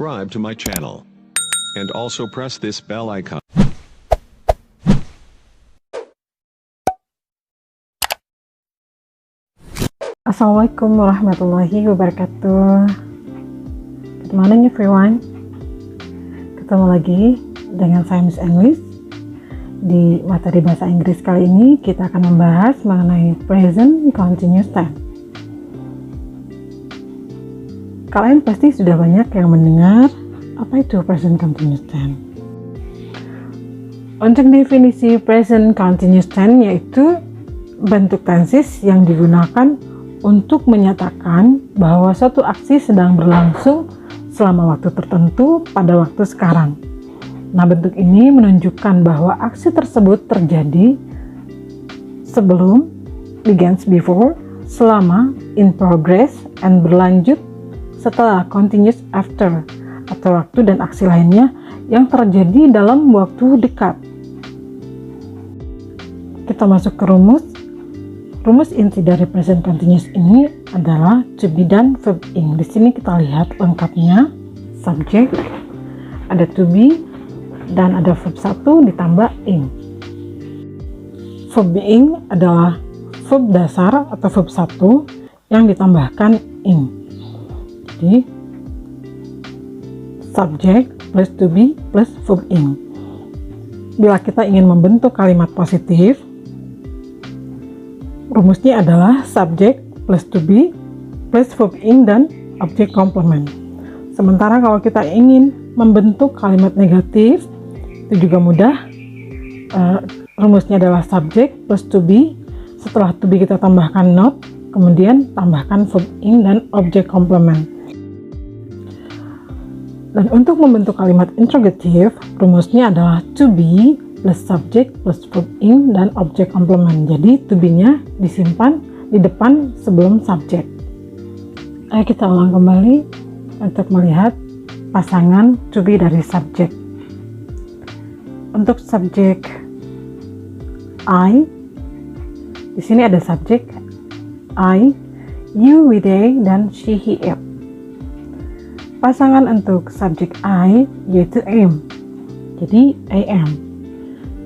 subscribe to my channel. And also press this bell icon. Assalamualaikum warahmatullahi wabarakatuh. Good morning everyone. Ketemu lagi dengan saya Miss English. Di materi bahasa Inggris kali ini kita akan membahas mengenai present continuous tense. Kalian pasti sudah banyak yang mendengar apa itu present continuous tense. Untuk definisi present continuous tense yaitu bentuk tenses yang digunakan untuk menyatakan bahwa suatu aksi sedang berlangsung selama waktu tertentu pada waktu sekarang. Nah, bentuk ini menunjukkan bahwa aksi tersebut terjadi sebelum, begins before, selama, in progress, and berlanjut setelah, continuous after, atau waktu dan aksi lainnya yang terjadi dalam waktu dekat. Kita masuk ke rumus. Rumus inti dari present continuous ini adalah to be dan verb ing. Di sini kita lihat lengkapnya, subject, ada to be, dan ada verb 1 ditambah ing. Verb ing adalah verb dasar atau verb 1 yang ditambahkan ing. Jadi subject plus to be plus verb ing. Bila kita ingin membentuk kalimat positif, rumusnya adalah subject plus to be plus verb ing dan object complement. Sementara kalau kita ingin membentuk kalimat negatif, itu juga mudah. Rumusnya adalah subject plus to be, setelah to be kita tambahkan not, kemudian tambahkan verb ing dan object complement. Dan untuk membentuk kalimat interrogative, rumusnya adalah to be plus subject plus verb ing dan object complement. Jadi to be-nya disimpan di depan sebelum subject. Ayo kita ulang kembali untuk melihat pasangan to be dari subject. Untuk subject I, di sini ada subject I, you, we, they, dan she, he, it. Pasangan untuk subject I yaitu am. Jadi I am.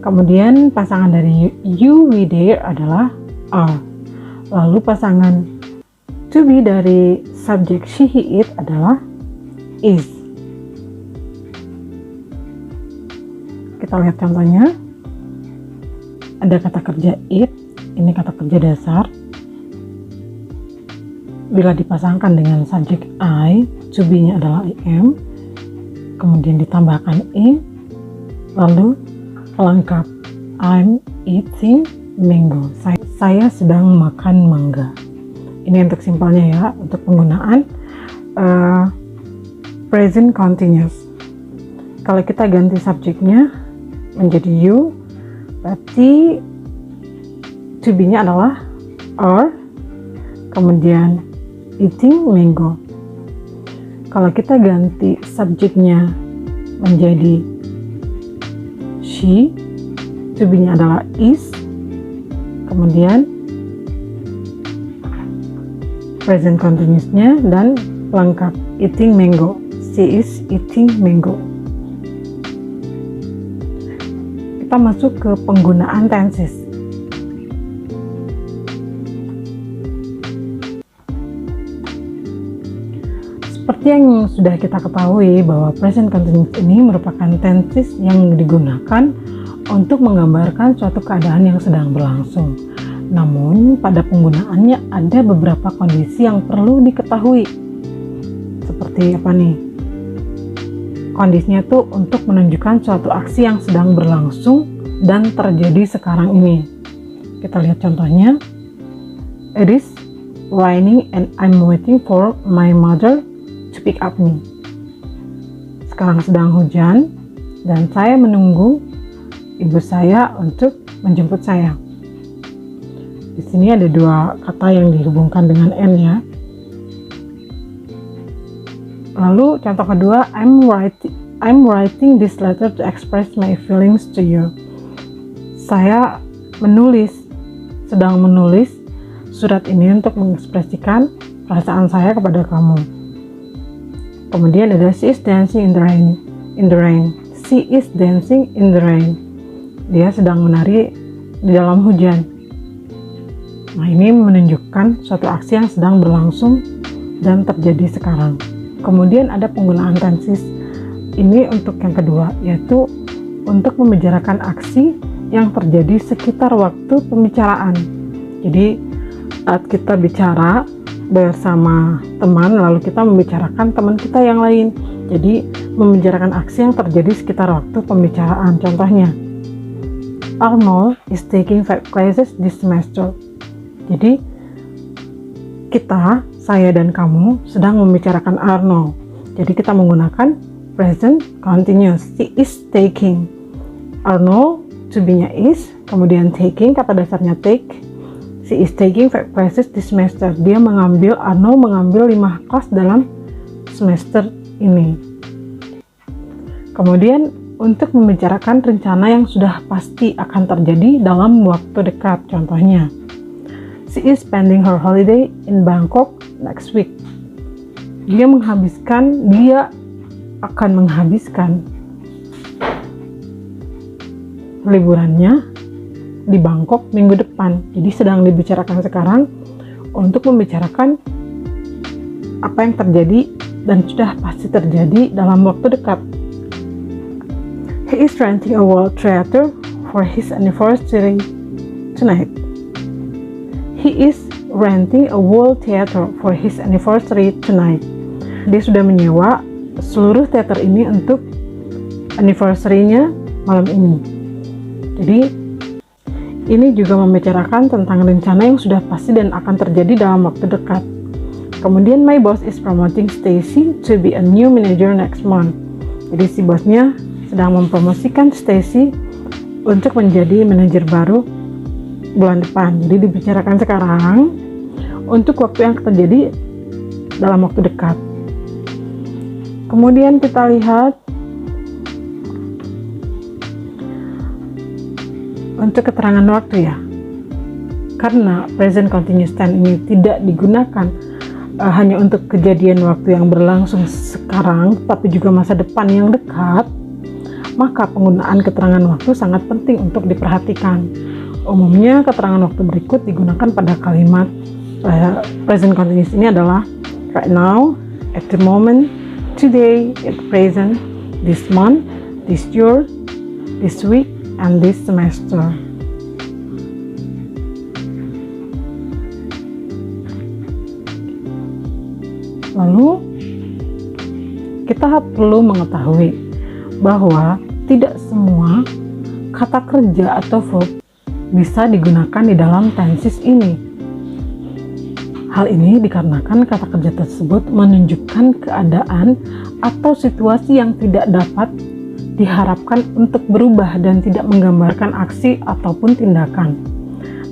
Kemudian pasangan dari you, we, they adalah are. Lalu pasangan to be dari subject she, he, it adalah is. Kita lihat contohnya. Ada kata kerja it, ini kata kerja dasar. Bila dipasangkan dengan subject I, to be-nya adalah I am, kemudian ditambahkan in, lalu pelengkap I'm eating mango. Saya sedang makan mangga. Ini untuk simpelnya ya, untuk penggunaan present continuous. Kalau kita ganti subjeknya menjadi you, berarti to be-nya adalah are, kemudian eating mango. Kalau kita ganti subjeknya menjadi she, to be-nya adalah is, kemudian present continuous-nya dan pelengkap eating mango. She is eating mango. Kita masuk ke penggunaan tenses. Seperti yang sudah kita ketahui bahwa present continuous ini merupakan tenses yang digunakan untuk menggambarkan suatu keadaan yang sedang berlangsung. Namun pada penggunaannya ada beberapa kondisi yang perlu diketahui. Seperti apa nih? Kondisinya tuh untuk menunjukkan suatu aksi yang sedang berlangsung dan terjadi sekarang ini. Kita lihat contohnya. It is raining and I'm waiting for my mother to pick up me. Sekarang sedang hujan dan saya menunggu ibu saya untuk menjemput saya. Di sini ada dua kata yang dihubungkan dengan n ya. Lalu contoh kedua, I'm writing this letter to express my feelings to you. Saya sedang menulis surat ini untuk mengekspresikan perasaan saya kepada kamu. Kemudian ada she is dancing in the rain. She is dancing in the rain. Dia sedang menari di dalam hujan. Nah, ini menunjukkan suatu aksi yang sedang berlangsung dan terjadi sekarang. Kemudian ada penggunaan tenses. Ini untuk yang kedua, yaitu untuk membicarakan aksi yang terjadi sekitar waktu pembicaraan. Jadi saat kita bicara bersama teman, lalu kita membicarakan teman kita yang lain. Jadi membicarakan aksi yang terjadi sekitar waktu pembicaraan. Contohnya, Arnold is taking 5 classes this semester. Jadi kita, saya dan kamu sedang membicarakan Arnold. Jadi kita menggunakan present continuous. She is taking. Arnold to be-nya is, kemudian taking, kata dasarnya take. She is taking 5 classes this semester. Arnold mengambil 5 kelas dalam semester ini. Kemudian untuk membicarakan rencana yang sudah pasti akan terjadi dalam waktu dekat. Contohnya, she is spending her holiday in Bangkok next week. Dia akan menghabiskan liburannya di Bangkok minggu depan. Jadi sedang dibicarakan sekarang untuk membicarakan apa yang terjadi dan sudah pasti terjadi dalam waktu dekat. He is renting a world theater for his anniversary tonight. He is renting a world theater for his anniversary tonight. Dia sudah menyewa seluruh teater ini untuk anniversary-nya malam ini. Jadi ini juga membicarakan tentang rencana yang sudah pasti dan akan terjadi dalam waktu dekat. Kemudian, my boss is promoting Stacy to be a new manager next month. Jadi si bosnya sedang mempromosikan Stacy untuk menjadi manajer baru bulan depan. Jadi dibicarakan sekarang untuk waktu yang terjadi dalam waktu dekat. Kemudian kita lihat untuk keterangan waktu ya, karena present continuous tense ini tidak digunakan hanya untuk kejadian waktu yang berlangsung sekarang, tapi juga masa depan yang dekat, maka penggunaan keterangan waktu sangat penting untuk diperhatikan. Umumnya keterangan waktu berikut digunakan pada kalimat present continuous ini adalah right now, at the moment, today, at present, this month, this year, this week, and this semester. Lalu kita perlu mengetahui bahwa tidak semua kata kerja atau verb bisa digunakan di dalam tenses ini. Hal ini dikarenakan kata kerja tersebut menunjukkan keadaan atau situasi yang tidak dapat diharapkan untuk berubah dan tidak menggambarkan aksi ataupun tindakan.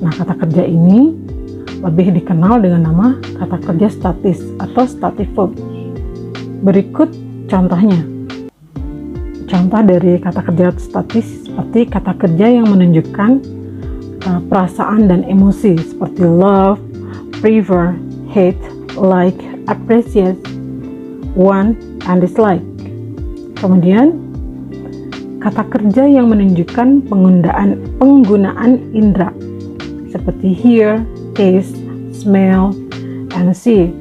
Nah, kata kerja ini lebih dikenal dengan nama kata kerja statis atau static verb. Berikut contohnya. Contoh dari kata kerja statis seperti kata kerja yang menunjukkan perasaan dan emosi seperti love, prefer, hate, like, appreciate, want, and dislike. Kemudian kata kerja yang menunjukkan penggunaan indera seperti hear, taste, smell, and see.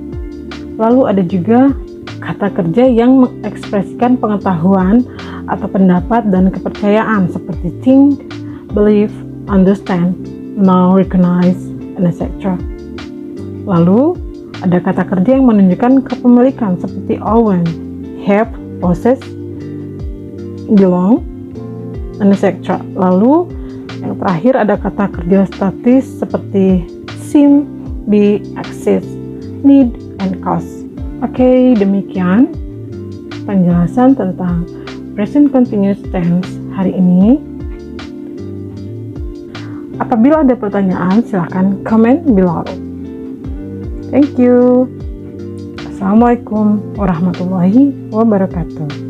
Lalu ada juga kata kerja yang mengekspresikan pengetahuan atau pendapat dan kepercayaan seperti think, believe, understand, know, recognize, and etc. Lalu ada kata kerja yang menunjukkan kepemilikan seperti own, have, possess, belong, and etc. Lalu yang terakhir ada kata kerja statis seperti seem, be, exist, need, and cause. Oke, demikian penjelasan tentang present continuous tense hari ini. Apabila ada pertanyaan, silakan komen below. Thank you. Assalamualaikum warahmatullahi wabarakatuh.